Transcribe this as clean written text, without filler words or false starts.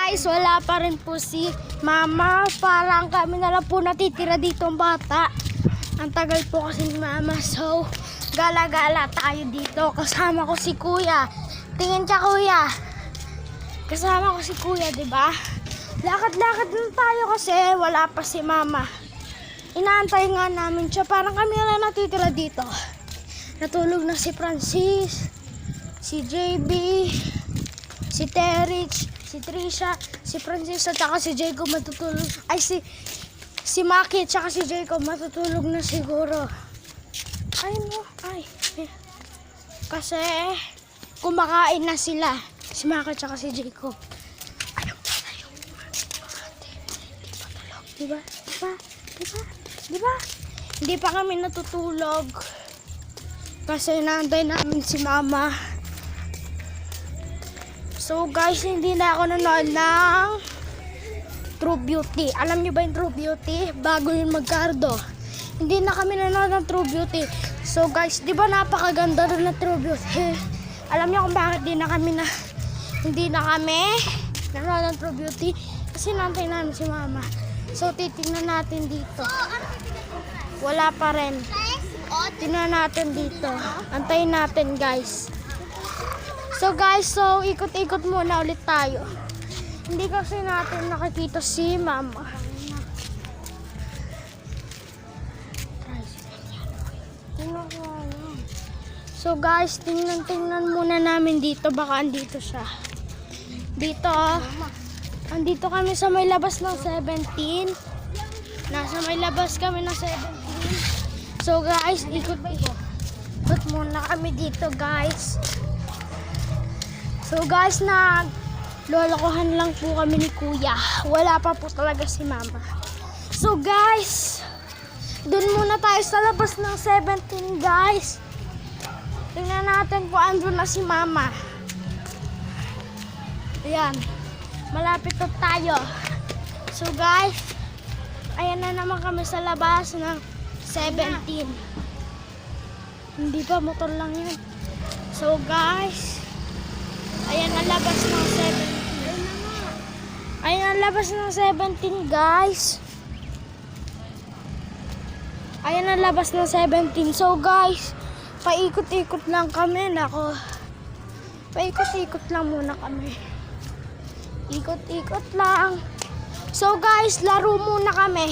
guys, wala pa rin po si Mama. Parang kami na lang po natitira dito ang bata. Ang tagal po kasi ni Mama. So, gala-gala tayo dito. Kasama ko si Kuya. Tingin ka, Kuya. Kasama ko si Kuya, diba? Lakad-lakad lang tayo kasi wala pa si Mama. Inaantay nga namin siya. Parang kami na lang natitira dito. Natulog na si Francis, si JB, si Terich, si Trisha, si Francis at saka si Jacob matutulog. Ay, si Maki at saka si Jacob matutulog na siguro. Ay no, ay. Kasi kumakain na sila. Si Maki at saka si Jacob. Ayaw. Hindi pa tulog. Diba? Hindi pa kami natutulog. Kasi naantay namin si Mama. So guys, hindi na ako nanood ng True Beauty. Alam niyo ba yung True Beauty? Bago yung magkardo. Hindi na kami nanood ng True Beauty. So guys, di ba napakaganda rin ng True Beauty? Alam niyo kung bakit hindi na kami nanood ng True Beauty? Kasi naantay namin si Mama. So titingnan natin dito. Wala pa rin. Tingnan natin dito. Antayin natin guys. So guys, ikot-ikot muna ulit tayo. Hindi kasi natin nakikita si Mama. So guys, tingnan muna namin dito. Baka andito siya. Dito. Andito kami sa may labas ng 17. Nasa may labas kami ng 17. So guys, ikot muna kami dito guys. So guys, naglolokohan lang po kami ni Kuya. Wala pa po talaga si Mama. So guys, dun muna tayo sa labas ng 17 guys. Tingnan natin kung andun na si Mama. Ayan, malapit na tayo. So guys, ayan na naman kami sa labas ng 17. Hindi pa, motor lang yun. So guys, ayan ang labas ng 17. Ayan ang labas ng 17 guys. Ayan ang labas ng 17. So guys, paikot-ikot lang kami. Nako, paikot-ikot lang muna kami. Ikot-ikot lang. So guys, laro muna kami.